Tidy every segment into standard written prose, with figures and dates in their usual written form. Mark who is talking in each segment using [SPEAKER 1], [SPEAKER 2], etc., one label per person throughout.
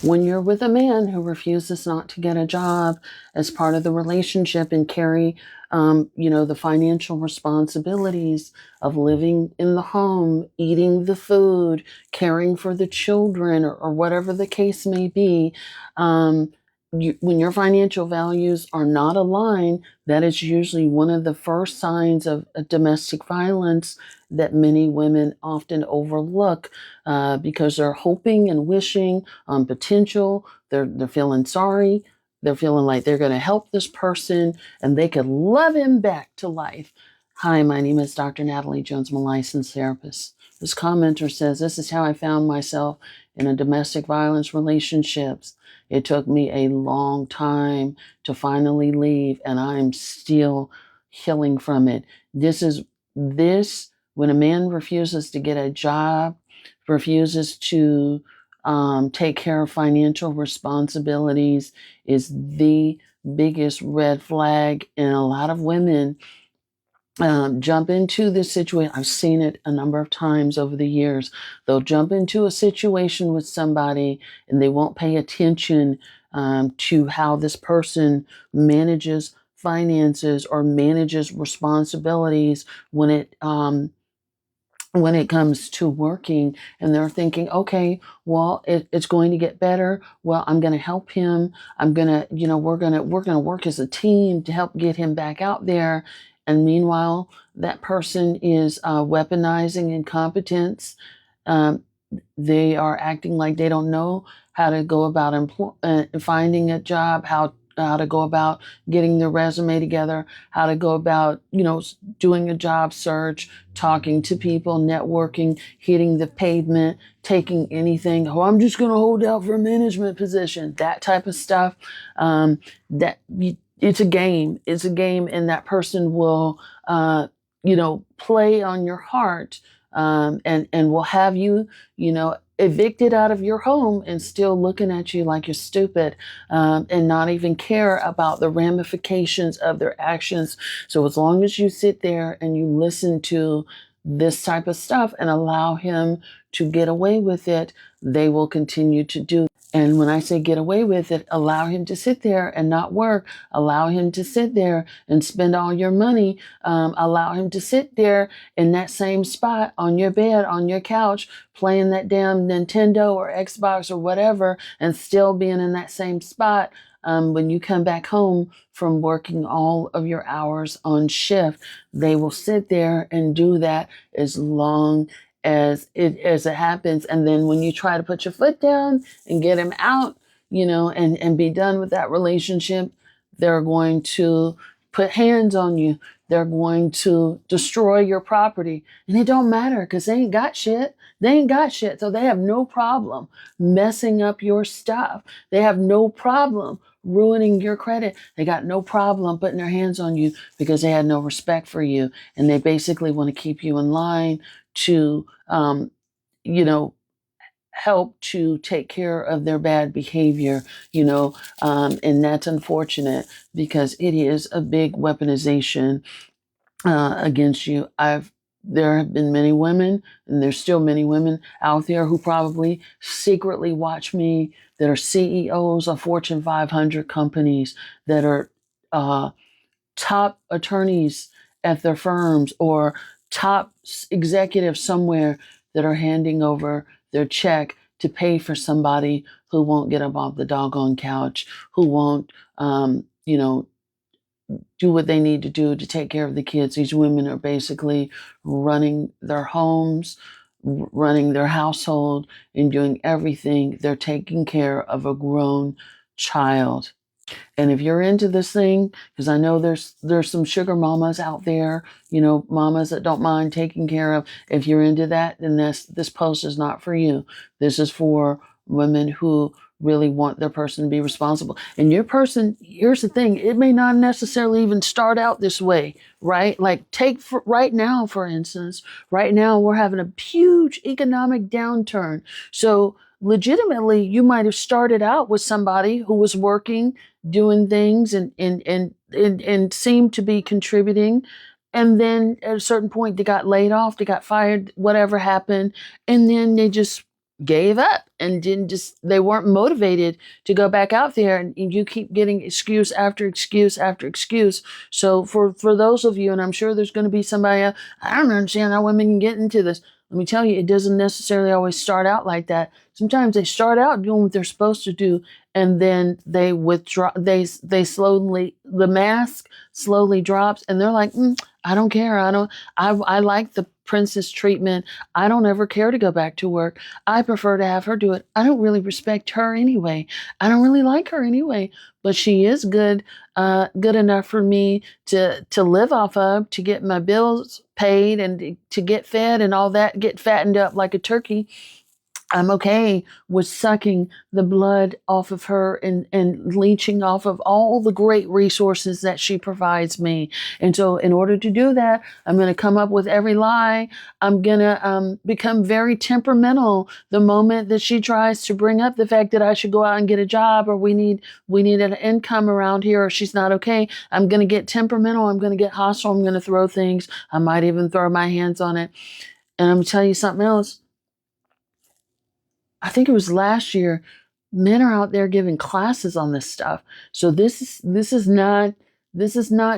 [SPEAKER 1] When you're with a man who refuses not to get a job as part of the relationship and carry, the financial responsibilities of living in the home, eating the food, caring for the children, or whatever the case may be, when your financial values are not aligned, that is usually one of the first signs of domestic violence that many women often overlook because they're hoping and wishing on potential. They're feeling sorry. They're feeling like they're going to help this person and they could love him back to life. Hi, my name is Dr. Natalie Jones. I'm a licensed therapist. This commenter says, "This is how I found myself in a domestic violence relationships. It took me a long time to finally leave, and I'm still healing from it." This when a man refuses to get a job, refuses to take care of financial responsibilities, is the biggest red flag. And a lot of women jump into this situation. I've seen it a number of times over the years. They'll jump into a situation with somebody and they won't pay attention to how this person manages finances or manages responsibilities when it comes to working, and they're thinking, okay, well, it's going to get better. Well, I'm going to help him. I'm going to, we're going to work as a team to help get him back out there. And meanwhile, that person is weaponizing incompetence. Um, they are acting like they don't know how to go about finding a job, how to go about getting their resume together, how to go about, doing a job search, talking to people, networking, hitting the pavement, taking anything. Oh, I'm just going to hold out for a management position, that type of stuff. That it's a game. It's a game, and that person will, play on your heart, and will have you, evicted out of your home and still looking at you like you're stupid, and not even care about the ramifications of their actions. So as long as you sit there and you listen to this type of stuff and allow him to get away with it, they will continue to do. And when I say get away with it, allow him to sit there and not work. Allow him to sit there and spend all your money. Allow him to sit there in that same spot on your bed, on your couch, playing that damn Nintendo or Xbox or whatever, and still being in that same spot. When you come back home from working all of your hours on shift, they will sit there and do that as long as it happens. And then when you try to put your foot down and get him out, and be done with that relationship, they're going to put hands on you. They're going to destroy your property. And it don't matter because they ain't got shit. They ain't got shit. So they have no problem messing up your stuff. They have no problem ruining your credit. They got no problem putting their hands on you because they had no respect for you. And they basically want to keep you in line to, you know, help to take care of their bad behavior, and that's unfortunate because it is a big weaponization against you. There have been many women, and there's still many women out there who probably secretly watch me that are CEOs of Fortune 500 companies, that are top attorneys at their firms, or top executives somewhere, that are handing over their check to pay for somebody who won't get up off the doggone couch, who won't, do what they need to do to take care of the kids. These women are basically running their homes, running their household, and doing everything. They're taking care of a grown child. And if you're into this thing, because I know there's some sugar mamas out there, mamas that don't mind taking care of. If you're into that, then this post is not for you. This is for women who really want their person to be responsible. And your person, here's the thing, it may not necessarily even start out this way, right? Like right now, for instance, right now we're having a huge economic downturn. So legitimately, you might have started out with somebody who was working, doing things, and seemed to be contributing. And then at a certain point, they got laid off, they got fired, whatever happened. And then they just gave up and didn't just, they weren't motivated to go back out there, and you keep getting excuse after excuse after excuse. So for those of you, and I'm sure there's going to be somebody else, I don't understand how women can get into this. Let me tell you, it doesn't necessarily always start out like that. Sometimes they start out doing what they're supposed to do, and then they withdraw. They slowly, the mask slowly drops, and they're like, I don't care. I like the princess treatment. I don't ever care to go back to work. I prefer to have her do it. I don't really respect her anyway. I don't really like her anyway, but she is good, good enough for me to live off of, to get my bills paid and to get fed and all that, get fattened up like a turkey. I'm okay with sucking the blood off of her and leeching off of all the great resources that she provides me. And so in order to do that, I'm going to come up with every lie. I'm going to become very temperamental the moment that she tries to bring up the fact that I should go out and get a job, or we need an income around here, or she's not okay. I'm going to get temperamental. I'm going to get hostile. I'm going to throw things. I might even throw my hands on it. And I'm going to tell you something else. I think it was last year, men are out there giving classes on this stuff. So this is not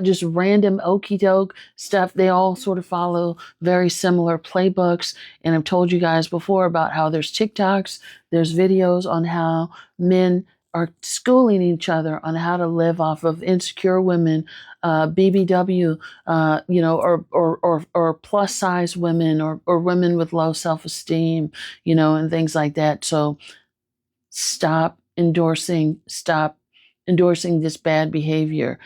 [SPEAKER 1] just random okey doke stuff. They all sort of follow very similar playbooks. And I've told you guys before about how there's TikToks, there's videos on how men are schooling each other on how to live off of insecure women, BBW, or plus size women, or women with low self esteem, and things like that. So stop endorsing this bad behavior.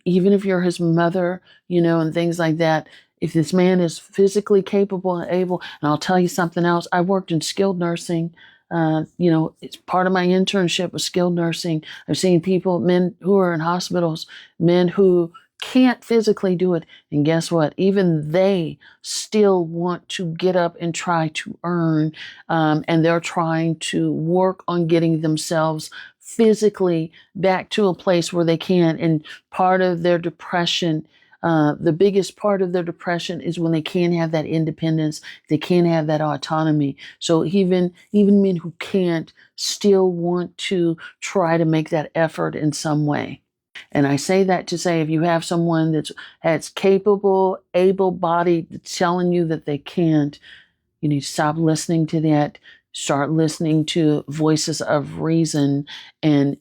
[SPEAKER 1] Even if you're his mother, and things like that. If this man is physically capable and able, and I'll tell you something else, I worked in skilled nursing. It's part of my internship with skilled nursing. I've seen men who are in hospitals, men who can't physically do it. And guess what? Even they still want to get up and try to earn. And they're trying to work on getting themselves physically back to a place where they can. And part of their depression, the biggest part of their depression is when they can't have that independence, they can't have that autonomy. So even men who can't still want to try to make that effort in some way. And I say that to say, if you have someone that's capable, able-bodied, that's telling you that they can't, you need to stop listening to that. Start listening to voices of reason, and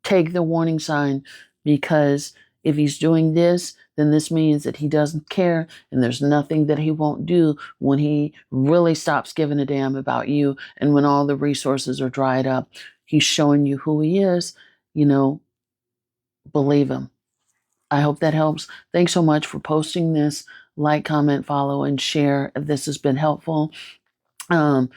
[SPEAKER 1] take the warning sign, because if he's doing this, then this means that he doesn't care, and there's nothing that he won't do when he really stops giving a damn about you, and when all the resources are dried up. He's showing you who he is, believe him. I hope that helps. Thanks so much for posting this. Like, comment, follow, and share if this has been helpful. And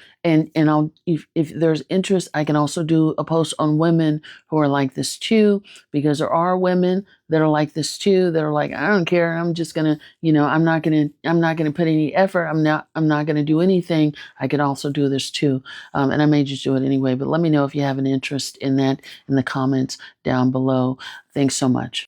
[SPEAKER 1] I'll, if there's interest, I can also do a post on women who are like this too, because there are women that are like this too, that are like, I don't care. I'm just gonna, I'm not gonna put any effort. I'm not gonna do anything. I could also do this too. And I may just do it anyway, but let me know if you have an interest in that in the comments down below. Thanks so much.